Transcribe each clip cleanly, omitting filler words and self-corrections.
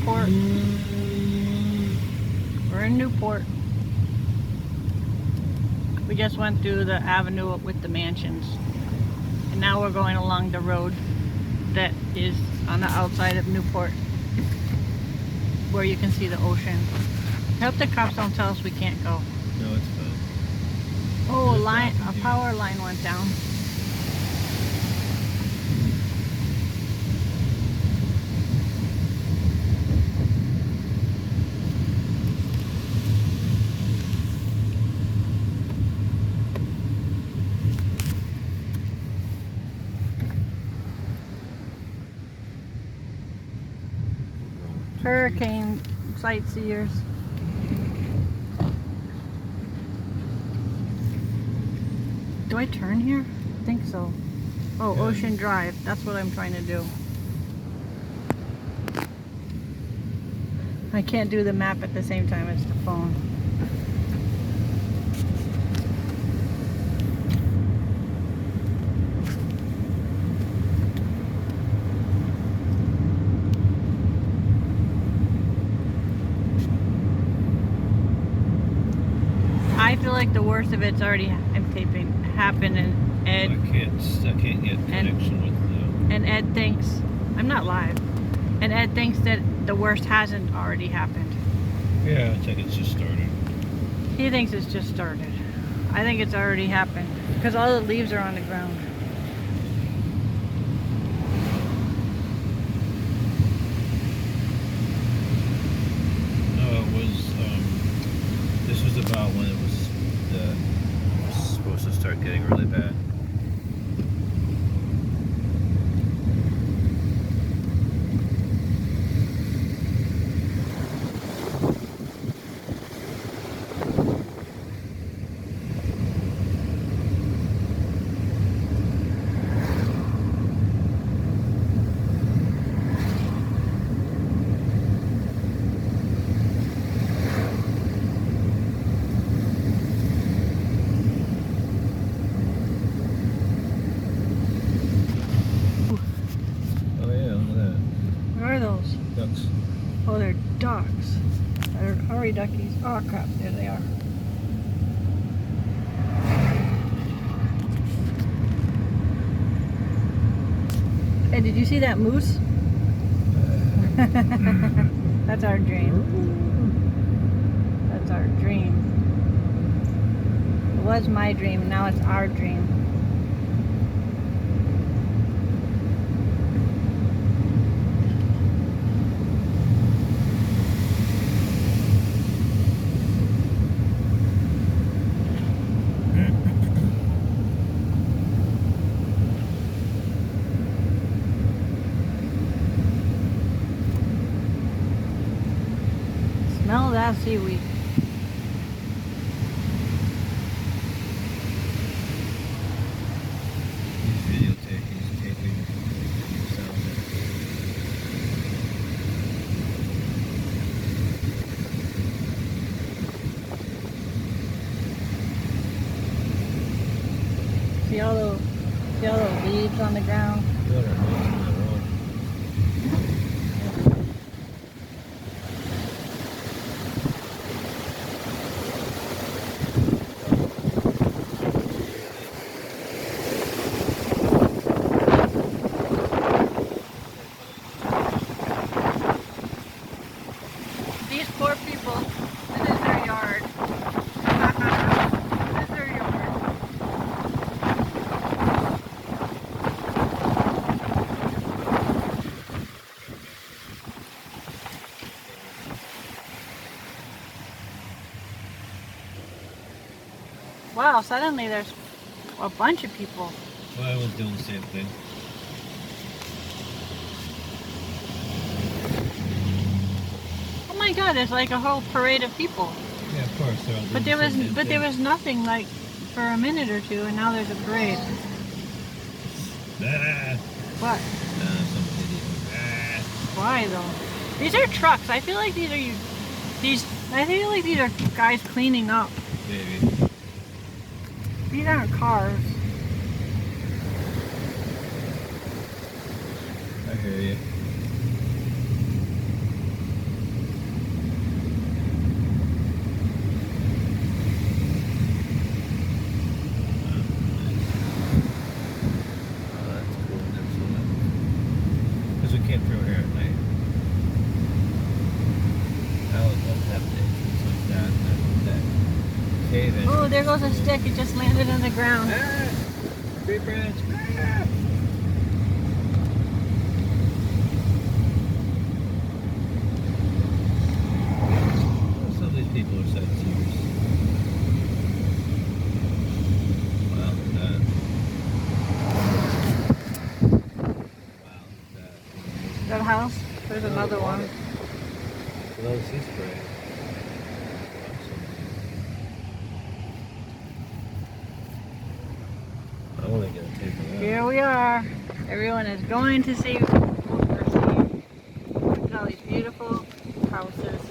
Newport. We're in Newport. We just went through the avenue with the mansions. And now we're going along the road that is on the outside of Newport, where you can see the ocean. I hope the cops don't tell us we can't go. No, it's fine. Oh, a power line went down. Hurricane sightseers. Do I turn here? I think so. Oh, yeah. Ocean Drive. That's what I'm trying to do. I can't do the map at the same time as the phone. I feel like the worst of it's already, I'm taping, happened, and Ed... I can't get connection with and Ed thinks, I'm not live, and Ed thinks that the worst hasn't already happened. Yeah, I think it's just started. He thinks it's just started. I think it's already happened, because all the leaves are on the ground. No, it was, this was about when it was supposed to start getting really bad. Ducks. Oh, they're ducks. They're hairy duckies. Oh crap, there they are. Hey, did you see that moose? That's our dream. That's our dream. It was my dream, now it's our dream. Smell that seaweed. He's taping himself. See all those leaves on the ground? These poor people, this is their yard. This is their yard. Wow, suddenly there's a bunch of people. Well, I was doing the same thing. Oh my god, there's like a whole parade of people. Yeah, of course. They're all doing There was nothing like for a minute or two, and now there's a parade. Ah. What? Some idiot. Ah. Why though? These are trucks. I feel like these are guys cleaning up. Maybe. These aren't cars. I hear you. in the ground. Ah, tree branch. Ah. Some of these people are sightseers. Wow, look at that. Wow, look at that. That house? There's another one. Another sea spray. I want to get a tape of that. Here we are. Everyone is going to see what we're seeing. Look at all these beautiful houses.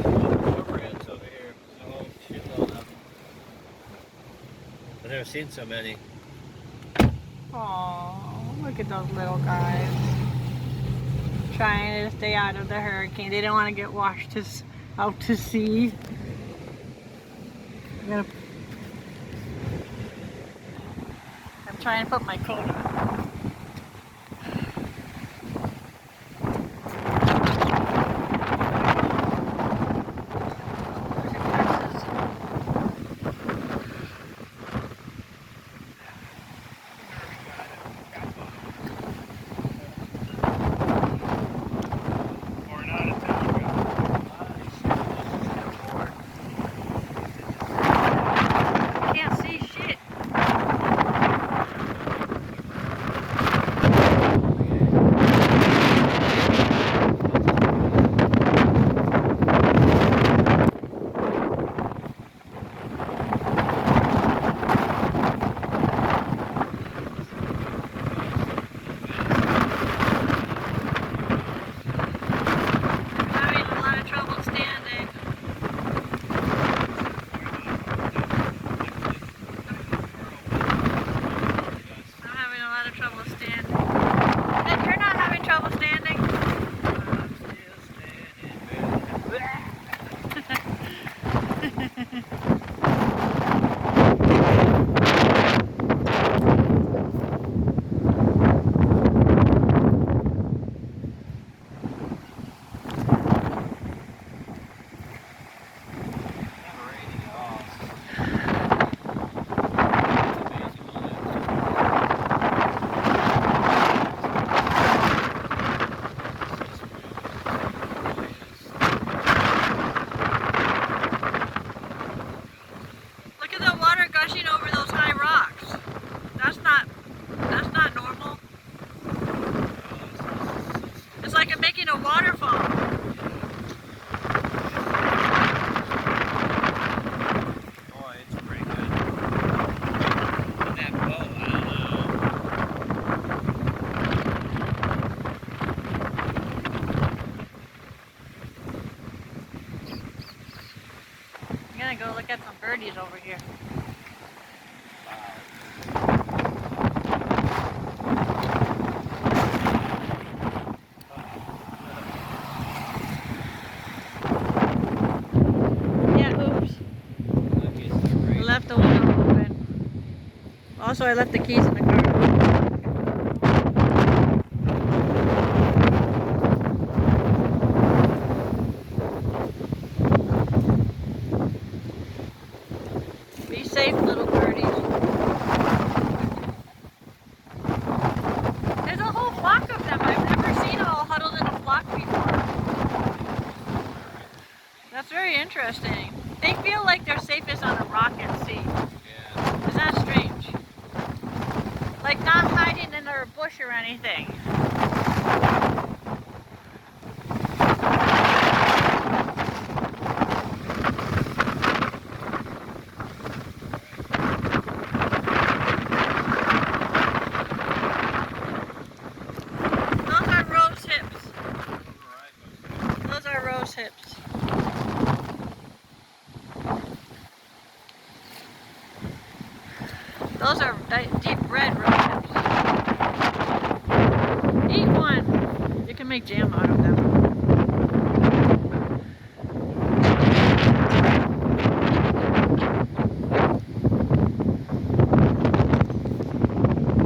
Cormorants over here. Oh, shitload of them. I've never seen so many. Oh, look at those little guys. Trying to stay out of the hurricane. They don't want to get washed out to sea. I'm trying to put my coat on. Can't see shit. Having a lot of trouble standing. I'm having a lot of trouble standing. And you're not having trouble standing? I'm still Look at the water gushing over those high rocks. That's not normal. It's like making a waterfall. Boy, it's pretty good. But that boat, I don't know. I'm gonna go look at some birdies over here. Yeah, oops. I left the window open. Also, I left the keys in the car. Be safe, little birdies. There's a whole flock of them. I've never seen them all huddled in a flock before. That's very interesting. They feel like they're safest on a rock at sea. Yeah. Is that strange? Like not hiding in a bush or anything. Those are rose hips. Those are rose hips. Those are deep red rose hips. Eat one. You can make jam out of them.